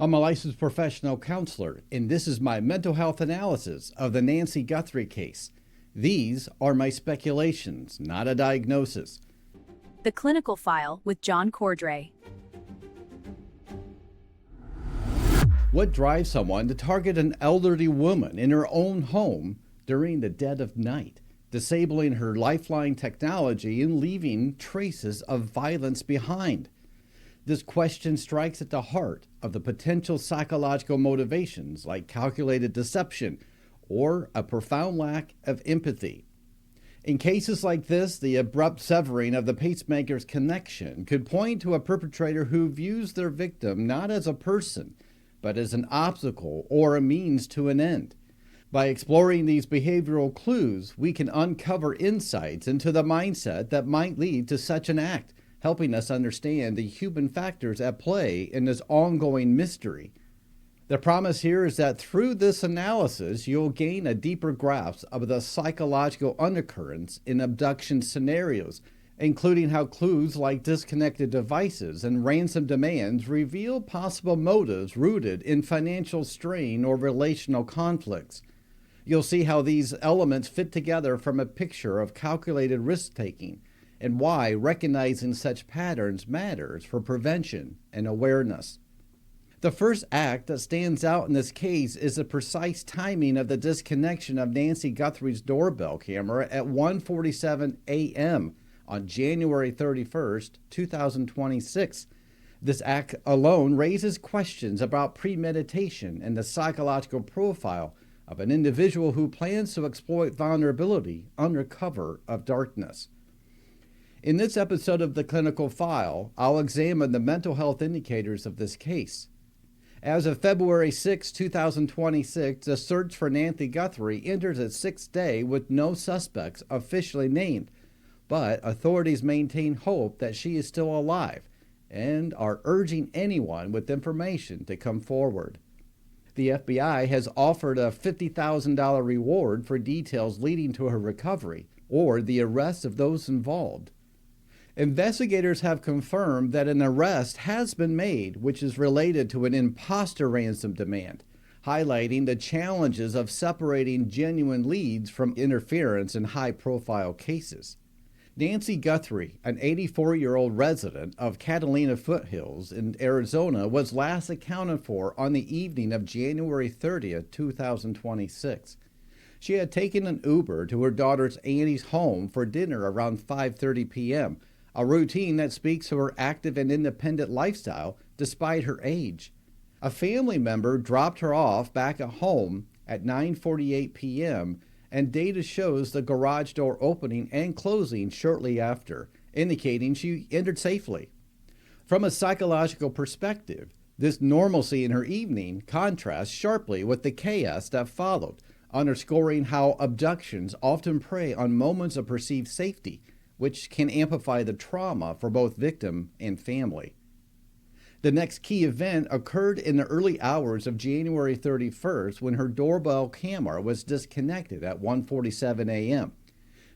I'm a licensed professional counselor, and this is my mental health analysis of the Nancy Guthrie case. These are my speculations, not a diagnosis. The Clinical File with John Cordray. What drives someone to target an elderly woman in her own home during the dead of night, disabling her lifeline technology and leaving traces of violence behind? This question strikes at the heart of the potential psychological motivations like calculated deception or a profound lack of empathy. In cases like this, the abrupt severing of the pacemaker's connection could point to a perpetrator who views their victim not as a person, but as an obstacle or a means to an end. By exploring these behavioral clues, we can uncover insights into the mindset that might lead to such an act, helping us understand the human factors at play in this ongoing mystery. The promise here is that through this analysis, you'll gain a deeper grasp of the psychological undercurrents in abduction scenarios, including how clues like disconnected devices and ransom demands reveal possible motives rooted in financial strain or relational conflicts. You'll see how these elements fit together from a picture of calculated risk-taking, and why recognizing such patterns matters for prevention and awareness. The first act that stands out in this case is the precise timing of the disconnection of Nancy Guthrie's doorbell camera at 1:47 a.m. on January 31st, 2026. This act alone raises questions about premeditation and the psychological profile of an individual who plans to exploit vulnerability under cover of darkness. In this episode of The Clinical File, I'll examine the mental health indicators of this case. As of February 6, 2026, the search for Nancy Guthrie enters its sixth day with no suspects officially named, but authorities maintain hope that she is still alive and are urging anyone with information to come forward. The FBI has offered a $50,000 reward for details leading to her recovery or the arrest of those involved. Investigators have confirmed that an arrest has been made, which is related to an imposter ransom demand, highlighting the challenges of separating genuine leads from interference in high-profile cases. Nancy Guthrie, an 84-year-old resident of Catalina Foothills in Arizona, was last accounted for on the evening of January 30th, 2026. She had taken an Uber to her daughter's Annie's home for dinner around 5:30 p.m., a routine that speaks to her active and independent lifestyle despite her age. A family member dropped her off back at home at 9:48 p.m., and data shows the garage door opening and closing shortly after, indicating she entered safely. From a psychological perspective, this normalcy in her evening contrasts sharply with the chaos that followed, underscoring how abductions often prey on moments of perceived safety, which can amplify the trauma for both victim and family. The next key event occurred in the early hours of January 31st when her doorbell camera was disconnected at 1:47 a.m.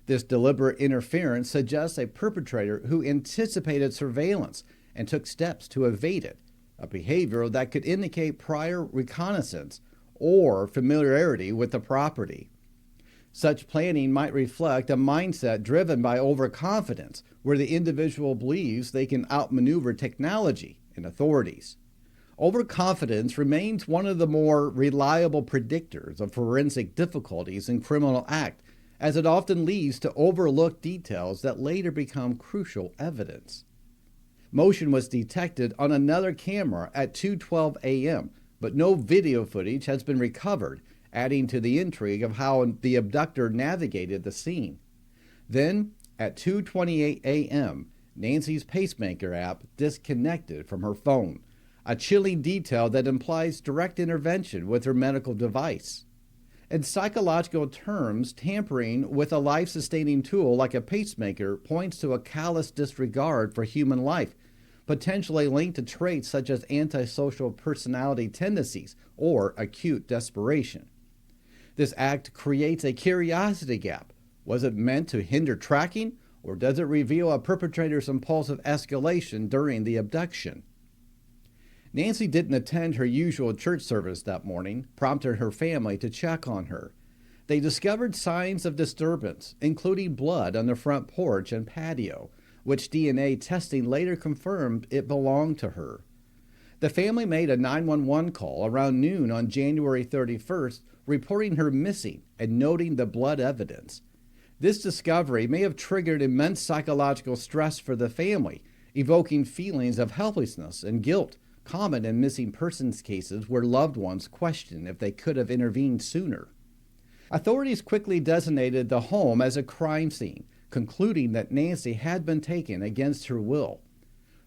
This deliberate interference suggests a perpetrator who anticipated surveillance and took steps to evade it, a behavior that could indicate prior reconnaissance or familiarity with the property. Such planning might reflect a mindset driven by overconfidence, where the individual believes they can outmaneuver technology and authorities. Overconfidence remains one of the more reliable predictors of forensic difficulties in criminal act, as it often leads to overlooked details that later become crucial evidence. Motion was detected on another camera at 2:12 a.m., but no video footage has been recovered, adding to the intrigue of how the abductor navigated the scene. Then, at 2:28 a.m., Nancy's pacemaker app disconnected from her phone, a chilling detail that implies direct intervention with her medical device. In psychological terms, tampering with a life-sustaining tool like a pacemaker points to a callous disregard for human life, potentially linked to traits such as antisocial personality tendencies or acute desperation. This act creates a curiosity gap. Was it meant to hinder tracking, or does it reveal a perpetrator's impulsive escalation during the abduction? Nancy didn't attend her usual church service that morning, prompting her family to check on her. They discovered signs of disturbance, including blood on the front porch and patio, which DNA testing later confirmed it belonged to her. The family made a 911 call around noon on January 31st, reporting her missing and noting the blood evidence. This discovery may have triggered immense psychological stress for the family, evoking feelings of helplessness and guilt, common in missing persons cases where loved ones question if they could have intervened sooner. Authorities quickly designated the home as a crime scene, concluding that Nancy had been taken against her will.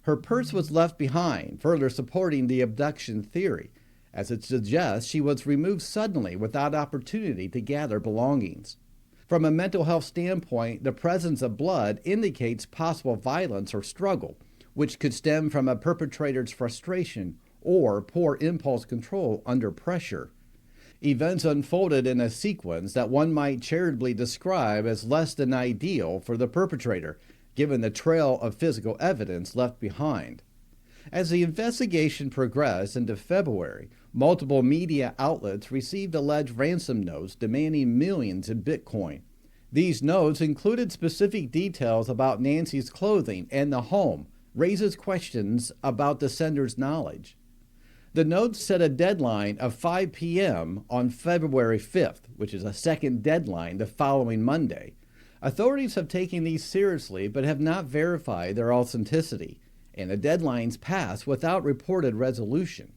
Her purse was left behind, further supporting the abduction theory, as it suggests she was removed suddenly without opportunity to gather belongings. From a mental health standpoint, the presence of blood indicates possible violence or struggle, which could stem from a perpetrator's frustration or poor impulse control under pressure. Events unfolded in a sequence that one might charitably describe as less than ideal for the perpetrator, given the trail of physical evidence left behind. As the investigation progressed into February, multiple media outlets received alleged ransom notes demanding millions in Bitcoin. These notes included specific details about Nancy's clothing and the home, raises questions about the sender's knowledge. The notes set a deadline of 5 p.m. on February 5th, which is a second deadline the following Monday. Authorities have taken these seriously but have not verified their authenticity, and the deadlines pass without reported resolution.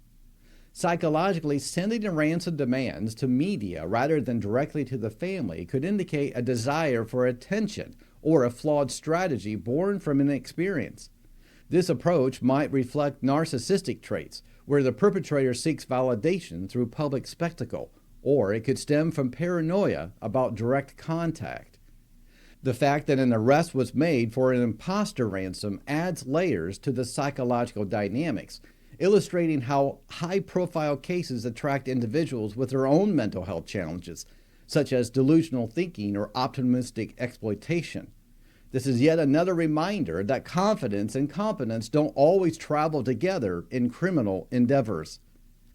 Psychologically, sending the ransom demands to media rather than directly to the family could indicate a desire for attention or a flawed strategy born from inexperience. This approach might reflect narcissistic traits, where the perpetrator seeks validation through public spectacle, or it could stem from paranoia about direct contact. The fact that an arrest was made for an imposter ransom adds layers to the psychological dynamics, illustrating how high-profile cases attract individuals with their own mental health challenges, such as delusional thinking or optimistic exploitation. This is yet another reminder that confidence and competence don't always travel together in criminal endeavors.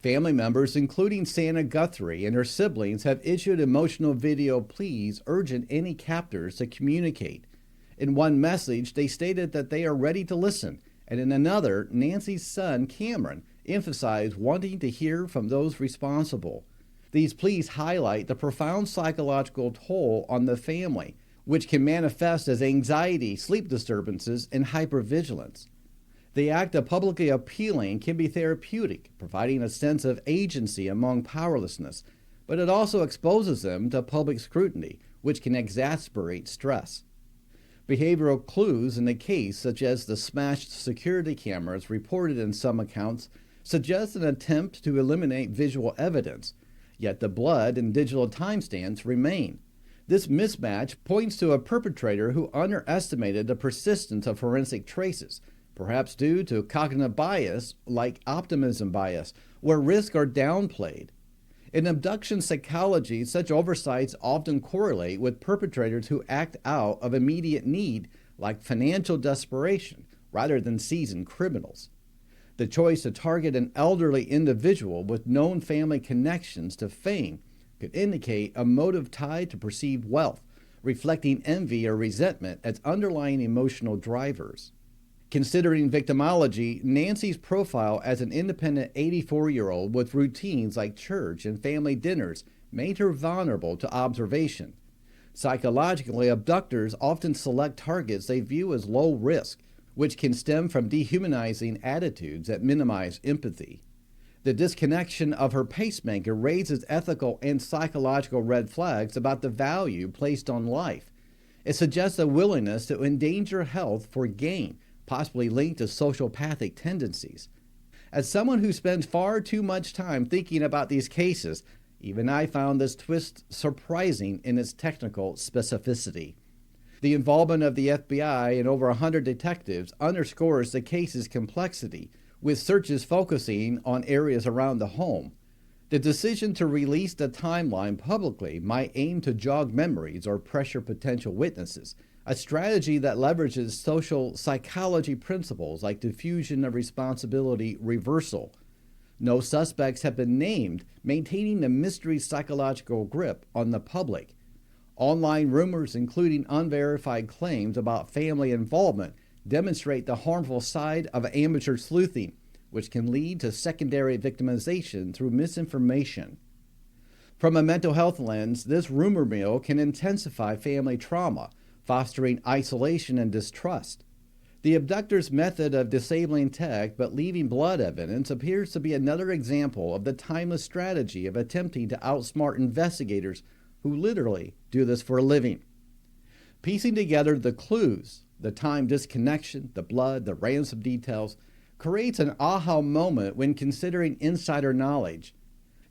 Family members, including Savannah Guthrie and her siblings, have issued emotional video pleas urging any captors to communicate. In one message, they stated that they are ready to listen, and in another, Nancy's son, Cameron, emphasized wanting to hear from those responsible. These pleas highlight the profound psychological toll on the family, which can manifest as anxiety, sleep disturbances, and hypervigilance. The act of publicly appealing can be therapeutic, providing a sense of agency among powerlessness, but it also exposes them to public scrutiny, which can exacerbate stress. Behavioral clues in the case, such as the smashed security cameras reported in some accounts, suggest an attempt to eliminate visual evidence, yet the blood and digital timestamps remain. This mismatch points to a perpetrator who underestimated the persistence of forensic traces, perhaps due to cognitive bias like optimism bias, where risks are downplayed. In abduction psychology, such oversights often correlate with perpetrators who act out of immediate need, like financial desperation, rather than seasoned criminals. The choice to target an elderly individual with known family connections to fame could indicate a motive tied to perceived wealth, reflecting envy or resentment as underlying emotional drivers. Considering victimology, Nancy's profile as an independent 84-year-old with routines like church and family dinners made her vulnerable to observation. Psychologically, abductors often select targets they view as low risk, which can stem from dehumanizing attitudes that minimize empathy. The disconnection of her pacemaker raises ethical and psychological red flags about the value placed on life. It suggests a willingness to endanger health for gain, possibly linked to sociopathic tendencies. As someone who spends far too much time thinking about these cases, even I found this twist surprising in its technical specificity. The involvement of the FBI and over 100 detectives underscores the case's complexity, with searches focusing on areas around the home. The decision to release the timeline publicly might aim to jog memories or pressure potential witnesses, a strategy that leverages social psychology principles like diffusion of responsibility reversal. No suspects have been named, maintaining the mystery's psychological grip on the public. Online rumors, including unverified claims about family involvement, demonstrate the harmful side of amateur sleuthing, which can lead to secondary victimization through misinformation. From a mental health lens, this rumor mill can intensify family trauma, fostering isolation and distrust. The abductor's method of disabling tech but leaving blood evidence appears to be another example of the timeless strategy of attempting to outsmart investigators who literally do this for a living. Piecing together the clues, the time disconnection, the blood, the ransom details, creates an aha moment when considering insider knowledge.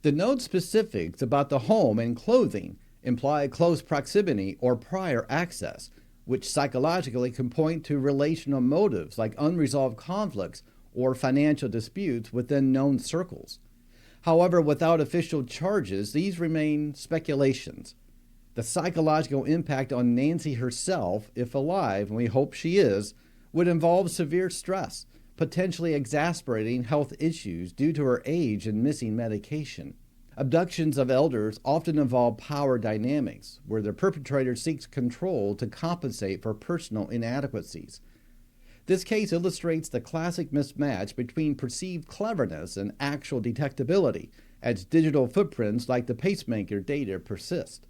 The known specifics about the home and clothing imply close proximity or prior access, which psychologically can point to relational motives like unresolved conflicts or financial disputes within known circles. However, without official charges, these remain speculations. The psychological impact on Nancy herself, if alive, and we hope she is, would involve severe stress, potentially exacerbating health issues due to her age and missing medication. Abductions of elders often involve power dynamics, where the perpetrator seeks control to compensate for personal inadequacies. This case illustrates the classic mismatch between perceived cleverness and actual detectability, as digital footprints like the pacemaker data persist.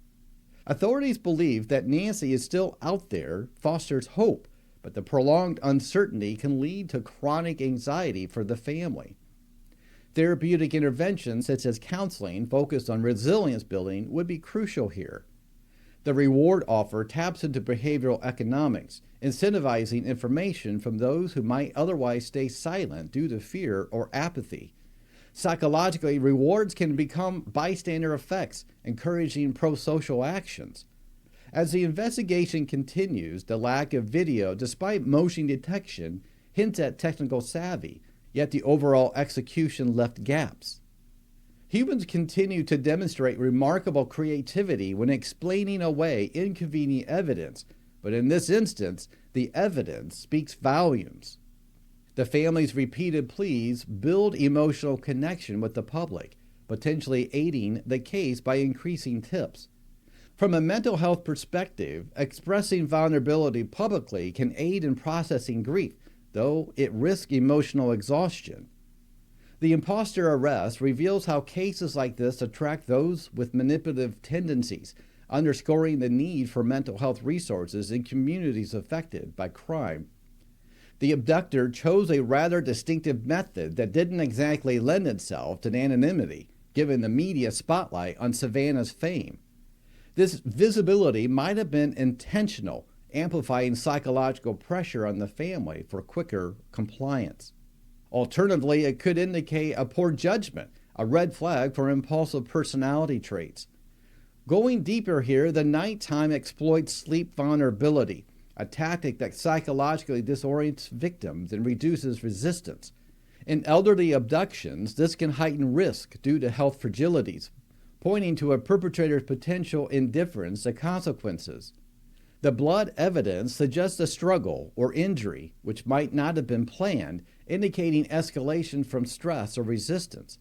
Authorities believe that Nancy is still out there fosters hope, but the prolonged uncertainty can lead to chronic anxiety for the family. Therapeutic interventions such as counseling focused on resilience building would be crucial here. The reward offer taps into behavioral economics, incentivizing information from those who might otherwise stay silent due to fear or apathy. Psychologically, rewards can become bystander effects, encouraging pro-social actions. As the investigation continues, the lack of video, despite motion detection, hints at technical savvy, yet the overall execution left gaps. Humans continue to demonstrate remarkable creativity when explaining away inconvenient evidence, but in this instance, the evidence speaks volumes. The family's repeated pleas build emotional connection with the public, potentially aiding the case by increasing tips. From a mental health perspective, expressing vulnerability publicly can aid in processing grief, though it risks emotional exhaustion. The imposter arrest reveals how cases like this attract those with manipulative tendencies, underscoring the need for mental health resources in communities affected by crime. The abductor chose a rather distinctive method that didn't exactly lend itself to anonymity, given the media spotlight on Savannah's fame. This visibility might have been intentional, amplifying psychological pressure on the family for quicker compliance. Alternatively, it could indicate a poor judgment, a red flag for impulsive personality traits. Going deeper here, the nighttime exploits sleep vulnerability, a tactic that psychologically disorients victims and reduces resistance. In elderly abductions, this can heighten risk due to health fragilities, pointing to a perpetrator's potential indifference to consequences. The blood evidence suggests a struggle or injury, which might not have been planned, indicating escalation from stress or resistance.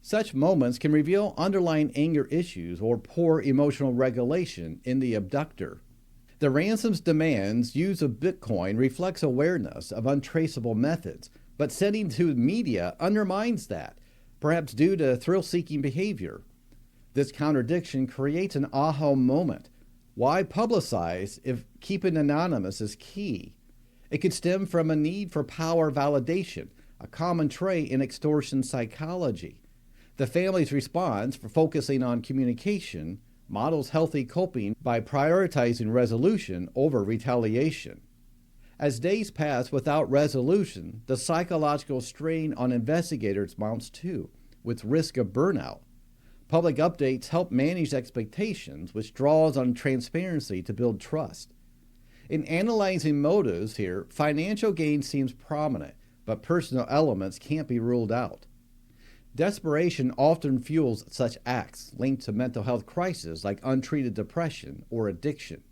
Such moments can reveal underlying anger issues or poor emotional regulation in the abductor. The ransom's demands use of Bitcoin reflects awareness of untraceable methods, but sending to media undermines that, perhaps due to thrill-seeking behavior. This contradiction creates an aha moment. Why publicize if keeping anonymous is key? It could stem from a need for power validation, a common trait in extortion psychology. The family's response for focusing on communication models healthy coping by prioritizing resolution over retaliation. As days pass without resolution, the psychological strain on investigators mounts too, with risk of burnout. Public updates help manage expectations, which draws on transparency to build trust. In analyzing motives here, financial gain seems prominent, but personal elements can't be ruled out. Desperation often fuels such acts linked to mental health crises like untreated depression or addiction.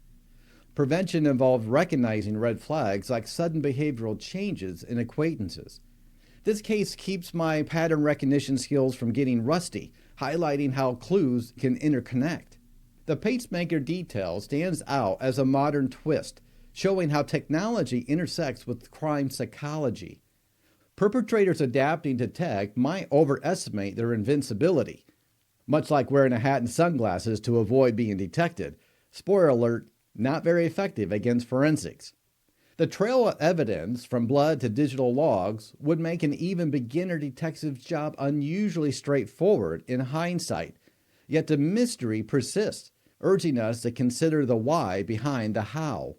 Prevention involves recognizing red flags like sudden behavioral changes in acquaintances. This case keeps my pattern recognition skills from getting rusty, highlighting how clues can interconnect. The pacemaker detail stands out as a modern twist, showing how technology intersects with crime psychology. Perpetrators adapting to tech might overestimate their invincibility, much like wearing a hat and sunglasses to avoid being detected. Spoiler alert, not very effective against forensics. The trail of evidence from blood to digital logs would make an even beginner detective's job unusually straightforward in hindsight, yet the mystery persists, urging us to consider the why behind the how.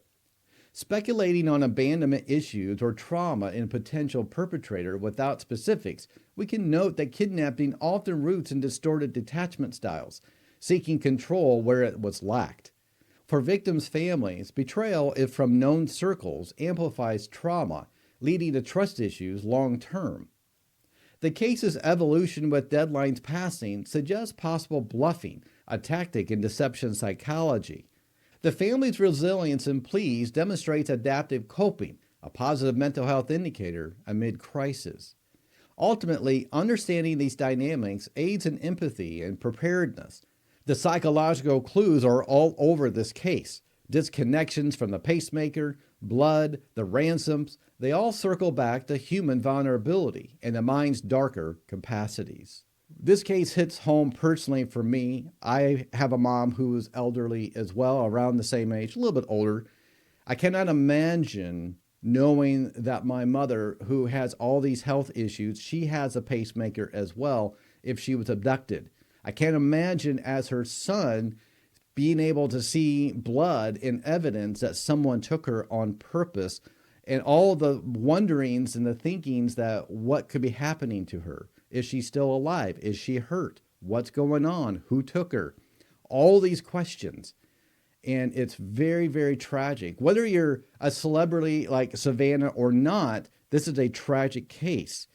Speculating on abandonment issues or trauma in a potential perpetrator without specifics, we can note that kidnapping often roots in distorted detachment styles, seeking control where it was lacked. For victims' families, betrayal, if from known circles, amplifies trauma, leading to trust issues long term. The case's evolution with deadlines passing suggests possible bluffing, a tactic in deception psychology. The family's resilience and pleas demonstrates adaptive coping, a positive mental health indicator amid crisis. Ultimately, understanding these dynamics aids in empathy and preparedness. The psychological clues are all over this case. Disconnections from the pacemaker, blood, the ransoms, they all circle back to human vulnerability and the mind's darker capacities. This case hits home personally for me. I have a mom who is elderly as well, around the same age, a little bit older. I cannot imagine knowing that my mother, who has all these health issues, she has a pacemaker as well if she was abducted. I can't imagine as her son being able to see blood and evidence that someone took her on purpose, and all the wonderings and the thinkings that what could be happening to her. Is she still alive? Is she hurt? What's going on? Who took her? All these questions. And it's very, very tragic. Whether you're a celebrity like Savannah or not, this is a tragic case.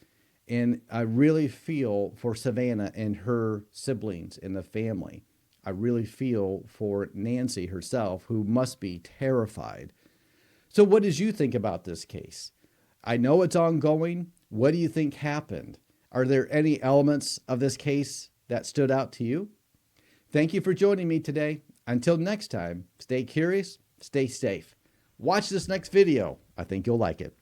And I really feel for Savannah and her siblings and the family. I really feel for Nancy herself, who must be terrified. So what did you think about this case? I know it's ongoing. What do you think happened? Are there any elements of this case that stood out to you? Thank you for joining me today. Until next time, stay curious, stay safe. Watch this next video. I think you'll like it.